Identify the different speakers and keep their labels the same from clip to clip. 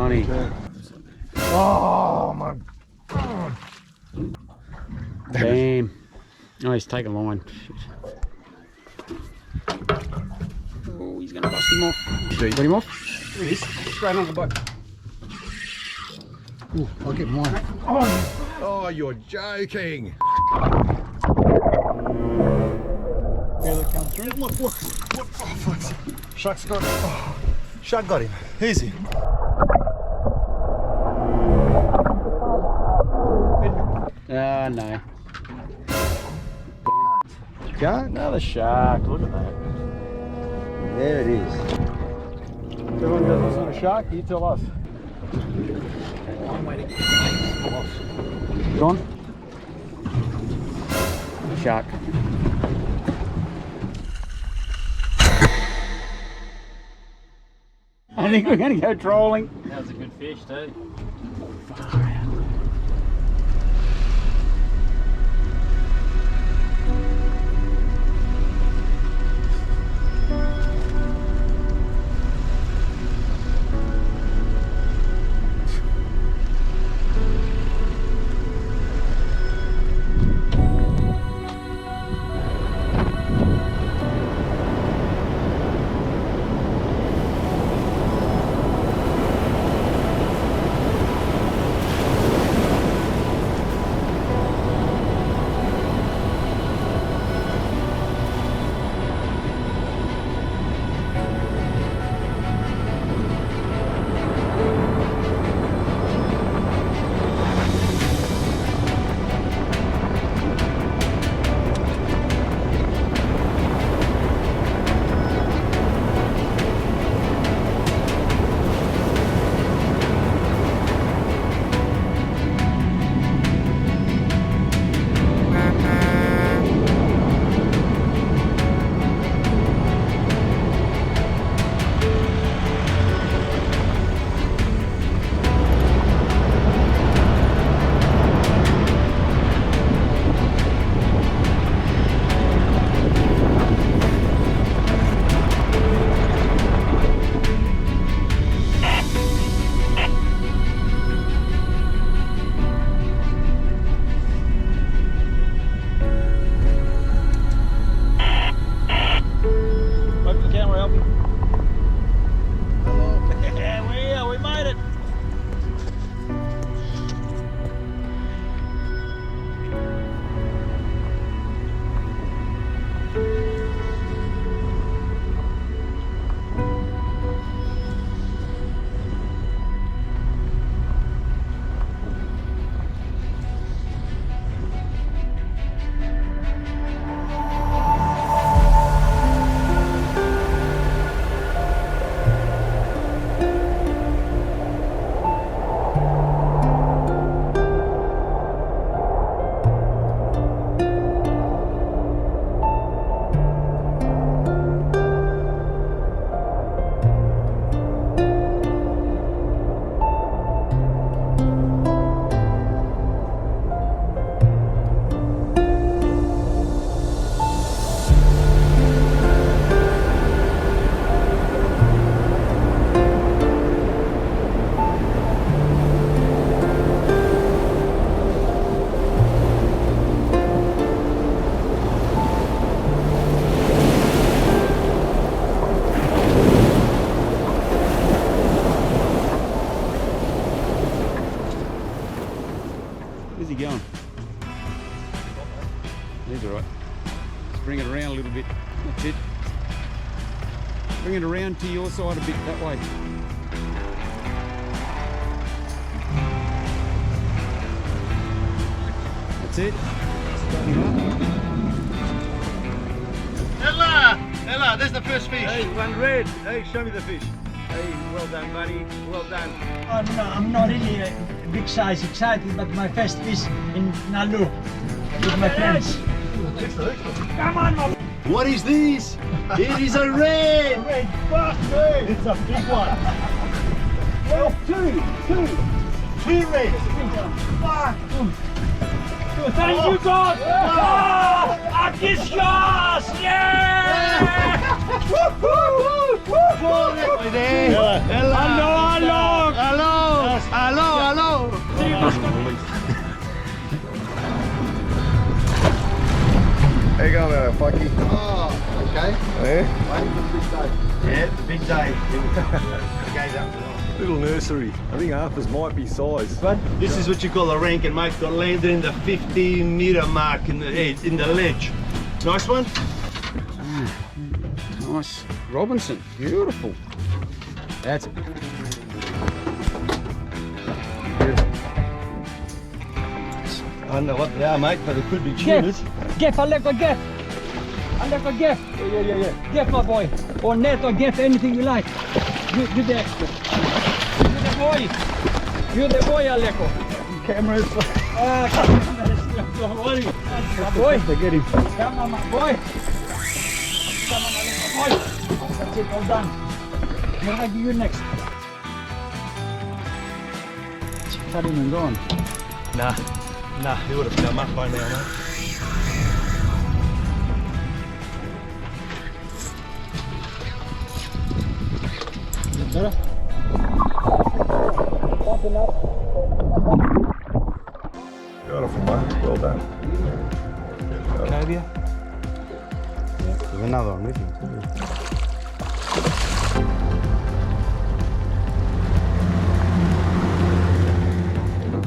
Speaker 1: Johnny.
Speaker 2: Oh my God.
Speaker 1: Damn. Oh, he's taking line. Shit. Oh, he's going to bust him off. Got him off?
Speaker 2: There he is. Straight on the boat.
Speaker 1: Ooh, I'll get mine.
Speaker 3: Oh, you're joking.
Speaker 2: Feel it come through. Look. Oh, fuck. Shark's got him. Oh, Shark got him. Easy.
Speaker 1: No. Shark? Another shark. Look at that. There it is.
Speaker 2: Everyone goes, that's not a shark. You tell us.
Speaker 1: I'm waiting. Gone? Shark. I think we're going to go trolling.
Speaker 4: That was a good fish too.
Speaker 1: Where's he going? He's alright. Just bring it around a little bit. That's it. Bring it around to your side a bit that way. That's it.
Speaker 2: Ella, there's the first fish.
Speaker 4: Hey, one red.
Speaker 2: Hey, show me the fish.
Speaker 4: Hey, well done, buddy. Well done.
Speaker 5: I'm not really a big size excited, but my first fish in Gnaraloo with my friends. Come on, my
Speaker 2: What is this? It is a red!
Speaker 5: red bastard!
Speaker 2: It's a big one.
Speaker 5: Well, two
Speaker 2: Two reds.
Speaker 5: Fuck! Thank you, God! Oh, I kiss yours! Yeah!
Speaker 2: Ella,
Speaker 5: Hello!
Speaker 2: hello.
Speaker 3: go, Fucky.
Speaker 2: Oh, okay.
Speaker 3: Yeah.
Speaker 2: Waiting for the big day.
Speaker 4: Yeah, big day. Guys up to
Speaker 3: Little nursery. I think Arthur's might be size.
Speaker 4: This is what you call a rank, and Mike got landed in the 50-meter mark in the ledge. Nice one.
Speaker 1: Nice. Robinson. Beautiful. That's it.
Speaker 4: I don't know what they are, mate, but it could be tuners.
Speaker 5: Geff, Aleko, Geff. Aleko, Geff.
Speaker 4: Yeah.
Speaker 5: Geff, my boy. Or net or Geff, anything you like. You the expert. You the boy. You the boy, Aleko.
Speaker 2: Cameras.
Speaker 5: Don't worry. My boy.
Speaker 2: They get him.
Speaker 5: Come on, my boy. Come on, Aleko, boy. That's it, all done. What do I give you next?
Speaker 1: Cut him and gone.
Speaker 4: Nah, he would have come up by now, mate.
Speaker 5: Better?
Speaker 3: Beautiful, mate. Well done.
Speaker 4: Cobia? There's another one with him.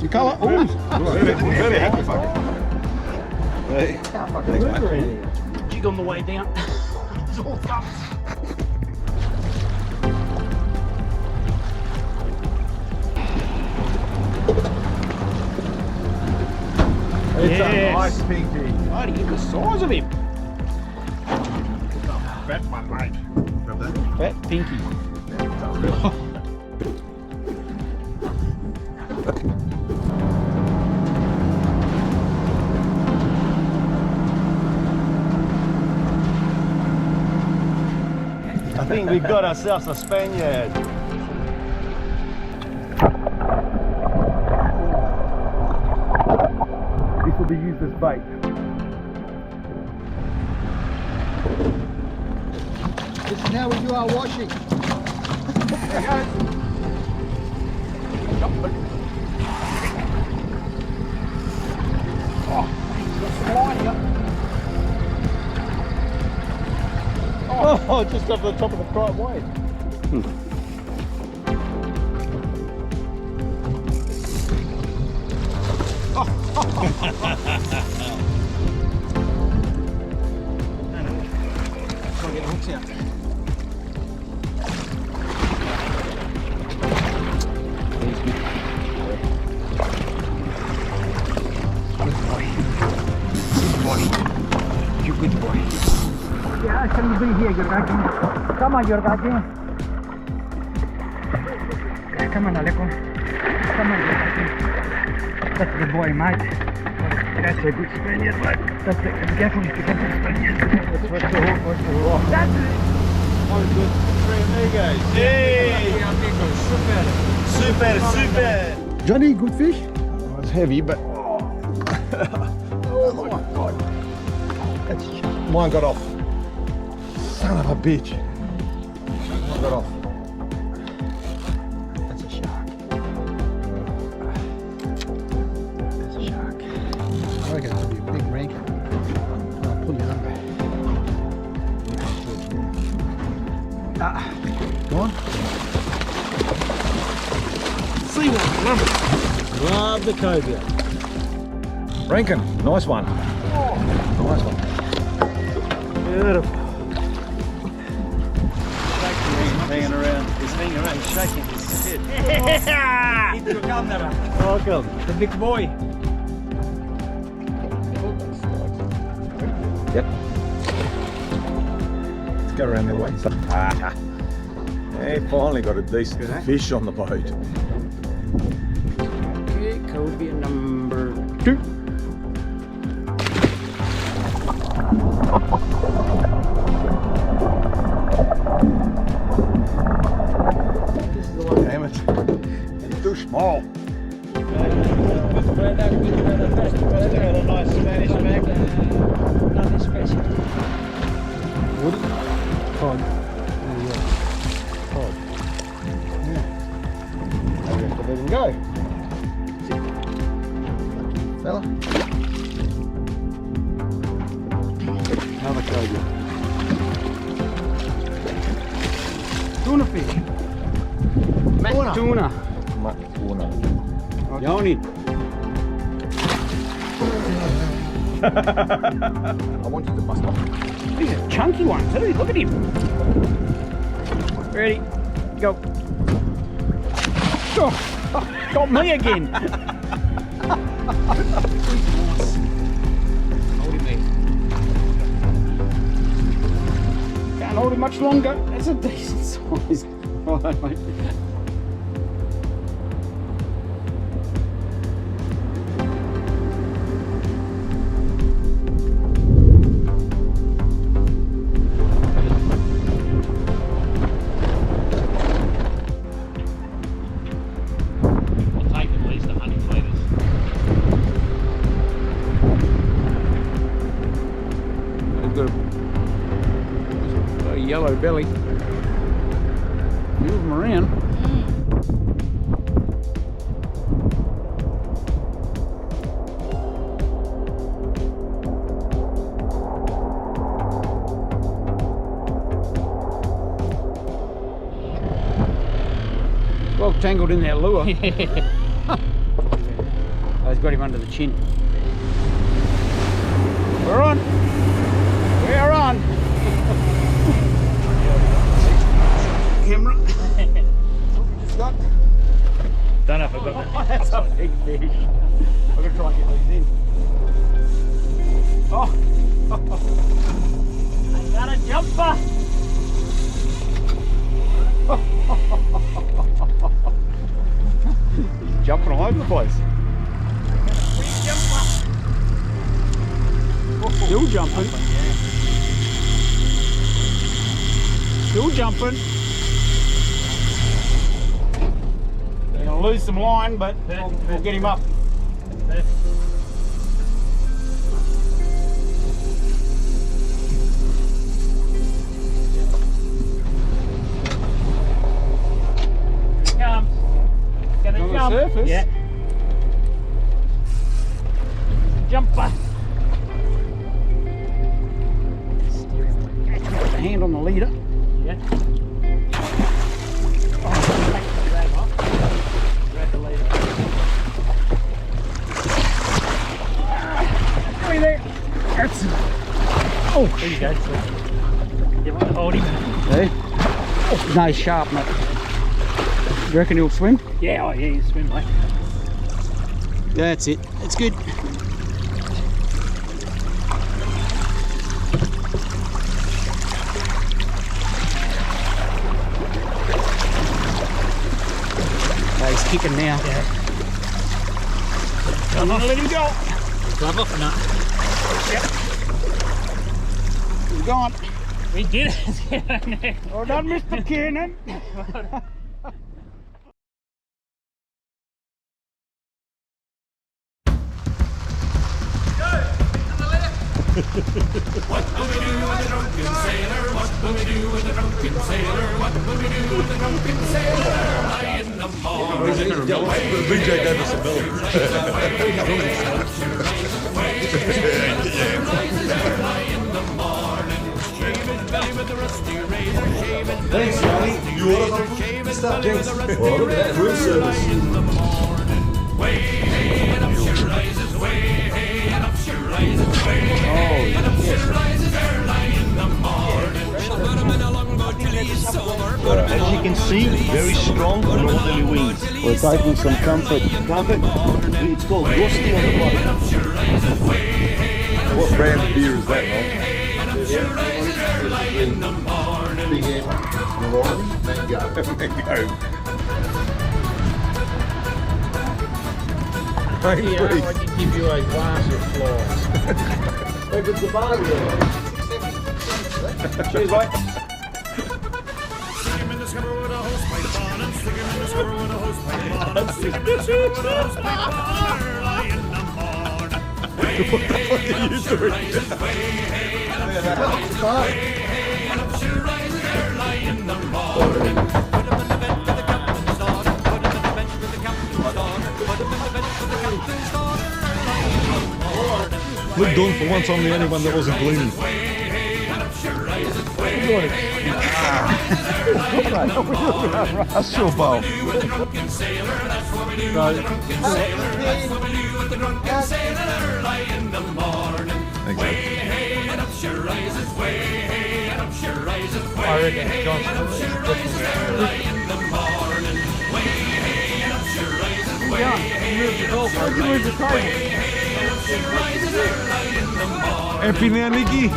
Speaker 2: You colour? Oh,
Speaker 3: Very happy, Fucky. Hey.
Speaker 5: Jig on the way down. It's all thumbs.
Speaker 3: It's
Speaker 5: Yes.
Speaker 3: a nice pinky.
Speaker 5: Bloody, look at the size of him.
Speaker 3: Fat one, mate. Grab that.
Speaker 5: Fat pinky.
Speaker 4: I think we've got ourselves a Spaniard.
Speaker 2: this will be used as bait. This is how we do our washing. There you go.
Speaker 4: Oh, just off the top of the right wave.
Speaker 5: Try and get the hooks out.
Speaker 1: You good boy.
Speaker 5: Yeah, can you bring here, Yorgaki? Come on, Yorgaki. Come on, Aleko. Come on, Yorgaki. That's the boy, mate. That's a good Spaniard, mate. That's a careful Spaniard. What's the hook? What's the hook? That's it.
Speaker 4: One good. Three amigos. Hey! Super.
Speaker 2: Johnny, good fish?
Speaker 3: Oh, it's heavy, but. Oh my God. Mine got off. Son of a bitch. Mine got off.
Speaker 5: That's a shark. That's a shark.
Speaker 2: I reckon it'll be a big rank. I'll pull you under. Go on.
Speaker 5: See one, love the cobia.
Speaker 3: Drunken. Nice one. Nice one.
Speaker 4: Beautiful. Hanging around. He's hanging around. He's shaking his head.
Speaker 5: Into the camera.
Speaker 4: Welcome.
Speaker 5: The big boy.
Speaker 3: Yep. Let's go around the way. Ah. Hey, finally got a decent fish on the boat.
Speaker 1: Okay, cobia number 2.
Speaker 3: Damn it. It's too small.
Speaker 5: Good weather, best weather.
Speaker 4: Got a nice Spanish bag.
Speaker 5: Nothing special.
Speaker 2: Woody? Cod. Cod. Yeah. I guess we'll let him go. Lucky fella.
Speaker 3: Another cobia.
Speaker 1: Tuna fish. Matt tuna.
Speaker 3: Tuna.
Speaker 1: Joni.
Speaker 3: I want you to bust off.
Speaker 1: These are chunky ones too. Look at him. Ready? Go. Oh, got me again. Hold him there. Can't hold him much longer. That's a decent size. Right, mate. Yellow belly. Move them around. Well tangled in that lure. Oh, he's got him under the chin. We're on. We're on. Camera.
Speaker 5: Don't know if I've got that.
Speaker 1: That's a big fish. I'm going to try and get these in. Oh! I got a jumper! He's jumping all over the place. Still jumping. Still jumping. Gonna lose some line, but we'll get him up.
Speaker 5: Comes. Gonna
Speaker 1: On the
Speaker 5: jump.
Speaker 1: surface?
Speaker 5: Yeah. Jumper.
Speaker 1: Got the hand on the leader.
Speaker 5: Yeah. Grab off. Grab the leader.
Speaker 1: Hey there. That's. Oh,
Speaker 5: There you go. So, you want to hold him?
Speaker 1: hey. Oh, nice sharp, mate. You reckon he'll swim?
Speaker 5: Yeah, oh yeah, you swim, mate.
Speaker 1: That's it. That's good. He's kicking now.
Speaker 5: Yeah.
Speaker 1: I'm gonna let him go.
Speaker 5: Glove off or not?
Speaker 1: He's gone.
Speaker 5: We did it.
Speaker 1: Well done, Mr. Kiernan.
Speaker 6: What will we do with the drunken sailor? What will we do with the drunken sailor? What will we do with the drunken sailor? High in the morning.
Speaker 3: The BJ gave us a bill.
Speaker 6: Thanks, Johnny. You ordered stuff, James. Well, look at that room service. In the morning. Way hey and up she rises. Way hey and up she rises. Way hey and up she rises. Early in the morning.
Speaker 4: As you can see, very strong northerly winds.
Speaker 3: We're taking some comfort.
Speaker 4: Comfort? It's called ghosting on the bottom.
Speaker 3: What brand of beer is that, man? Big M. Mango. Mango. Hey, please.
Speaker 2: I can give you a glass of flies.
Speaker 3: If it's a bargain.
Speaker 1: Cheers, mate.
Speaker 6: Stick him in the scupper with a hosepipe on and stick him in the scupper with a hosepipe on and stick him in the scupper with a hosepipe on early in the morning. Way hey and up she rises. Way hey and up she rises. Way hey and up she rises. Early in the morning. Put him in the bed with the captain's daughter. Put him in the bed with the captain's daughter. Put him in the bed with the captain's daughter. Early in the morning.
Speaker 3: Look, Don, for once I'm the only one that wasn't gleaming.
Speaker 6: Way
Speaker 3: That's your bowl.
Speaker 2: I reckon John's
Speaker 3: Happy now, Nicky.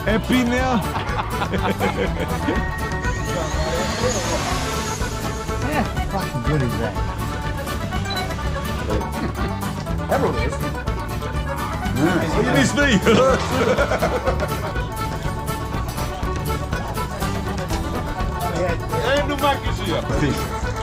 Speaker 3: Happy now.
Speaker 2: fucking good is that?
Speaker 3: You miss me. And the mac is here.